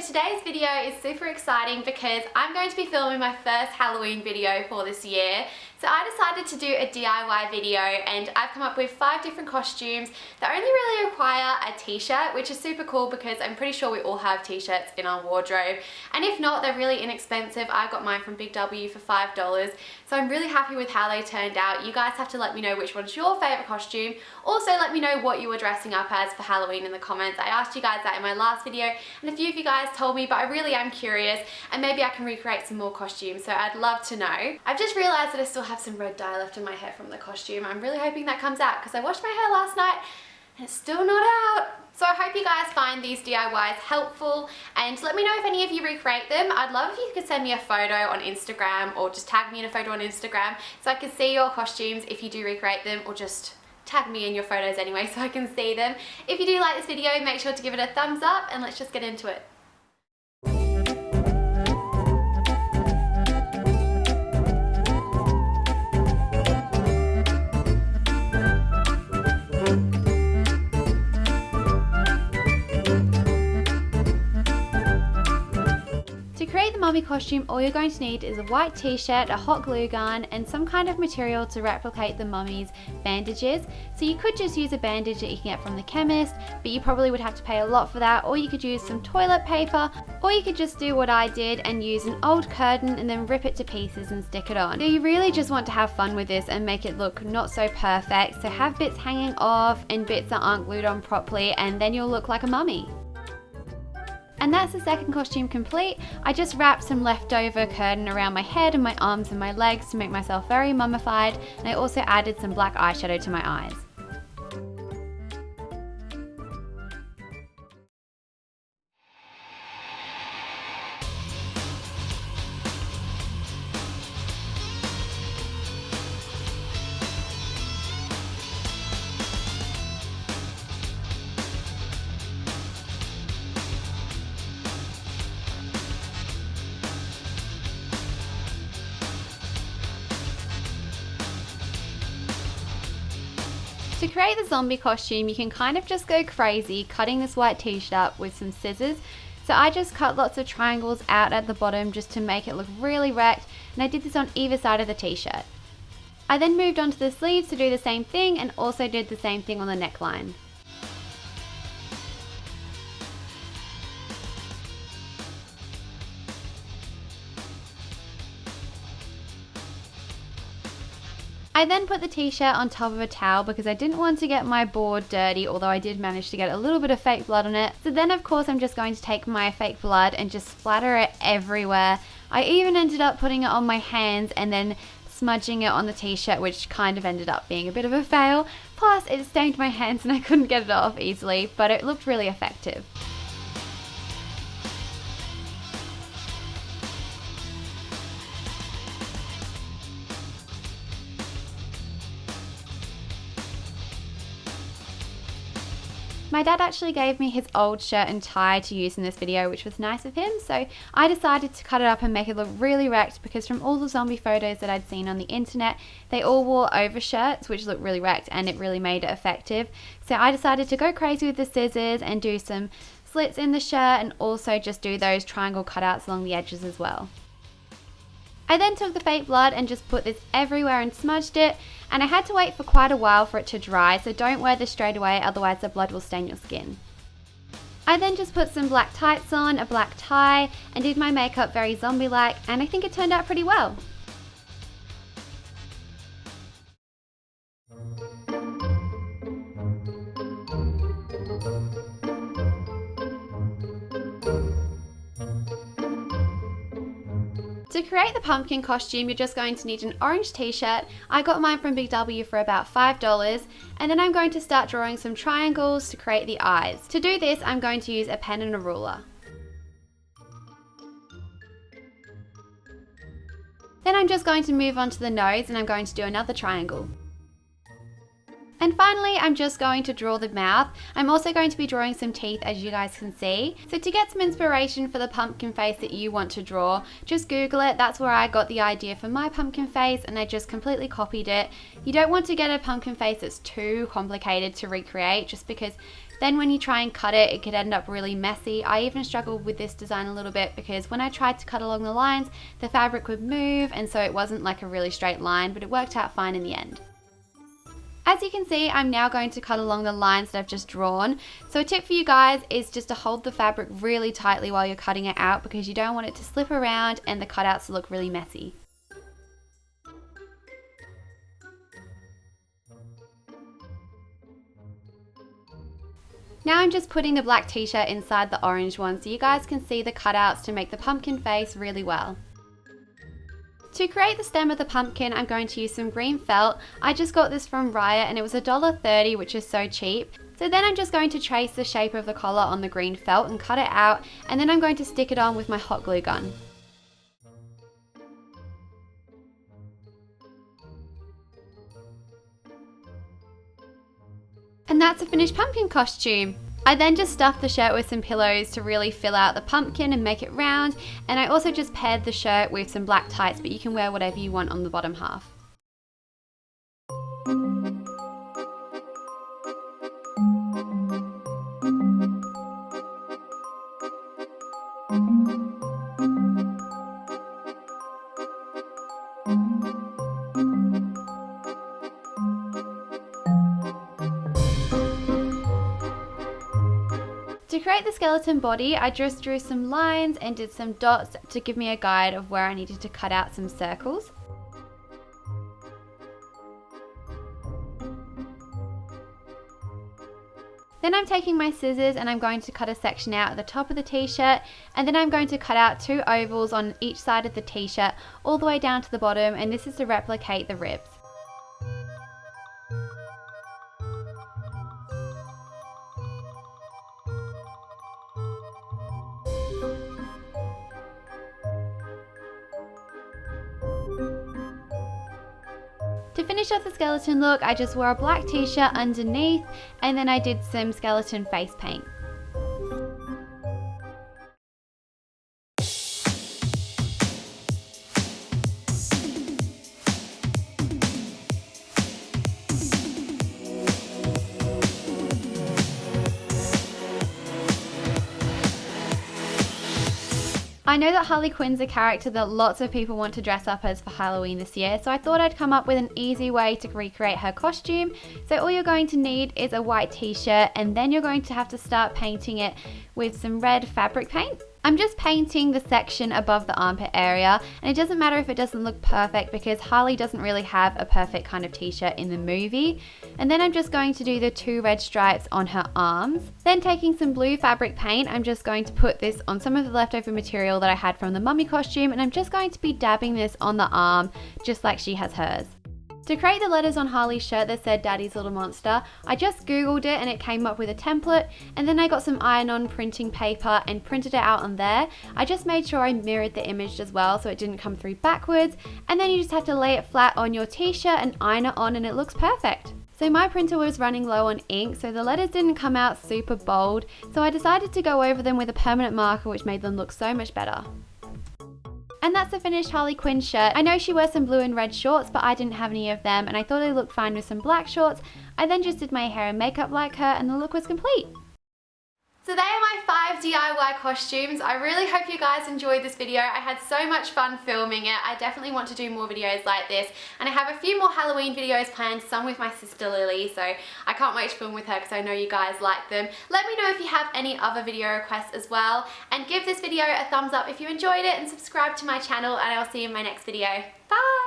today's video is super exciting because I'm going to be filming my first Halloween video for this year. So I decided to do a DIY video and I've come up with 5 different costumes that only really require a t-shirt, which is super cool because I'm pretty sure we all have t-shirts in our wardrobe. And if not, they're really inexpensive. I got mine from Big W for $5. So I'm really happy with how they turned out. You guys have to let me know which one's your favorite costume. Also let me know what you were dressing up as for Halloween in the comments. I asked you guys that in my last video and a few of you guys told me, but I really am curious and maybe I can recreate some more costumes, so I'd love to know. I've just realised that I still have some red dye left in my hair from the costume. I'm really hoping that comes out because I washed my hair last night and it's still not out. So I hope you guys find these DIYs helpful and let me know if any of you recreate them. I'd love if you could send me a photo on Instagram or just tag me in a photo on Instagram so I can see your costumes if you do recreate them, or just tag me in your photos anyway so I can see them. If you do like this video, make sure to give it a thumbs up and let's just get into it. To create the mummy costume, all you're going to need is a white t-shirt, a hot glue gun, and some kind of material to replicate the mummy's bandages. So you could just use a bandage that you can get from the chemist, but you probably would have to pay a lot for that, or you could use some toilet paper, or you could just do what I did and use an old curtain and then rip it to pieces and stick it on. So you really just want to have fun with this and make it look not so perfect, so have bits hanging off and bits that aren't glued on properly, and then you'll look like a mummy. And that's the second costume complete. I just wrapped some leftover curtain around my head and my arms and my legs to make myself very mummified, and I also added some black eyeshadow to my eyes. To create the zombie costume, you can kind of just go crazy cutting this white t-shirt up with some scissors. So I just cut lots of triangles out at the bottom just to make it look really wrecked, and I did this on either side of the t-shirt. I then moved on to the sleeves to do the same thing and also did the same thing on the neckline. I then put the t-shirt on top of a towel because I didn't want to get my board dirty, although I did manage to get a little bit of fake blood on it. So then of course I'm just going to take my fake blood and just splatter it everywhere. I even ended up putting it on my hands and then smudging it on the t-shirt, which kind of ended up being a bit of a fail. Plus it stained my hands and I couldn't get it off easily, but it looked really effective. My dad actually gave me his old shirt and tie to use in this video, which was nice of him, so I decided to cut it up and make it look really wrecked because from all the zombie photos that I'd seen on the internet, they all wore overshirts which looked really wrecked and it really made it effective. So I decided to go crazy with the scissors and do some slits in the shirt and also just do those triangle cutouts along the edges as well. I then took the fake blood and just put this everywhere and smudged it, and I had to wait for quite a while for it to dry, so don't wear this straight away, otherwise the blood will stain your skin. I then just put some black tights on, a black tie, and did my makeup very zombie-like, and I think it turned out pretty well. To create the pumpkin costume, you're just going to need an orange t-shirt. I got mine from Big W for about $5, and then I'm going to start drawing some triangles to create the eyes. To do this, I'm going to use a pen and a ruler. Then I'm just going to move on to the nose and I'm going to do another triangle. And finally, I'm just going to draw the mouth. I'm also going to be drawing some teeth, as you guys can see. So to get some inspiration for the pumpkin face that you want to draw, just Google it. That's where I got the idea for my pumpkin face, and I just completely copied it. You don't want to get a pumpkin face that's too complicated to recreate, just because Then when you try and cut it, it could end up really messy. I even struggled with this design a little bit because when I tried to cut along the lines, the fabric would move, and so it wasn't like a really straight line, but it worked out fine in the end. As you can see, I'm now going to cut along the lines that I've just drawn. So a tip for you guys is just to hold the fabric really tightly while you're cutting it out, because you don't want it to slip around and the cutouts to look really messy. Now I'm just putting the black t-shirt inside the orange one so you guys can see the cutouts to make the pumpkin face really well. To create the stem of the pumpkin, I'm going to use some green felt. I just got this from Riot and it was $1.30, which is so cheap. So then I'm just going to trace the shape of the collar on the green felt and cut it out, and then I'm going to stick it on with my hot glue gun. And that's a finished pumpkin costume. I then just stuffed the shirt with some pillows to really fill out the pumpkin and make it round, and I also just paired the shirt with some black tights, but you can wear whatever you want on the bottom half. To create the skeleton body, I just drew some lines and did some dots to give me a guide of where I needed to cut out some circles. Then I'm taking my scissors and I'm going to cut a section out at the top of the t-shirt, and then I'm going to cut out 2 ovals on each side of the t-shirt all the way down to the bottom, and this is to replicate the ribs. To finish off the skeleton look, I just wore a black t-shirt underneath, and then I did some skeleton face paint. I know that Harley Quinn's a character that lots of people want to dress up as for Halloween this year, so I thought I'd come up with an easy way to recreate her costume. So all you're going to need is a white t-shirt, and then you're going to have to start painting it with some red fabric paint. I'm just painting the section above the armpit area, and it doesn't matter if it doesn't look perfect because Harley doesn't really have a perfect kind of t-shirt in the movie. And then I'm just going to do the 2 red stripes on her arms. Then taking some blue fabric paint, I'm just going to put this on some of the leftover material that I had from the mummy costume, and I'm just going to be dabbing this on the arm just like she has hers. To create the letters on Harley's shirt that said Daddy's Little Monster, I just googled it and it came up with a template, and then I got some iron-on printing paper and printed it out on there. I just made sure I mirrored the image as well so it didn't come through backwards, and then you just have to lay it flat on your t-shirt and iron it on and it looks perfect. So my printer was running low on ink, so the letters didn't come out super bold, so I decided to go over them with a permanent marker, which made them look so much better. And that's the finished Harley Quinn shirt. I know she wears some blue and red shorts, but I didn't have any of them, and I thought they looked fine with some black shorts. I then just did my hair and makeup like her, and the look was complete. So they are my 5 DIY costumes. I really hope you guys enjoyed this video. I had so much fun filming it. I definitely want to do more videos like this, and I have a few more Halloween videos planned, some with my sister Lily, so I can't wait to film with her because I know you guys like them. Let me know if you have any other video requests as well, and give this video a thumbs up if you enjoyed it, and subscribe to my channel, and I'll see you in my next video. Bye!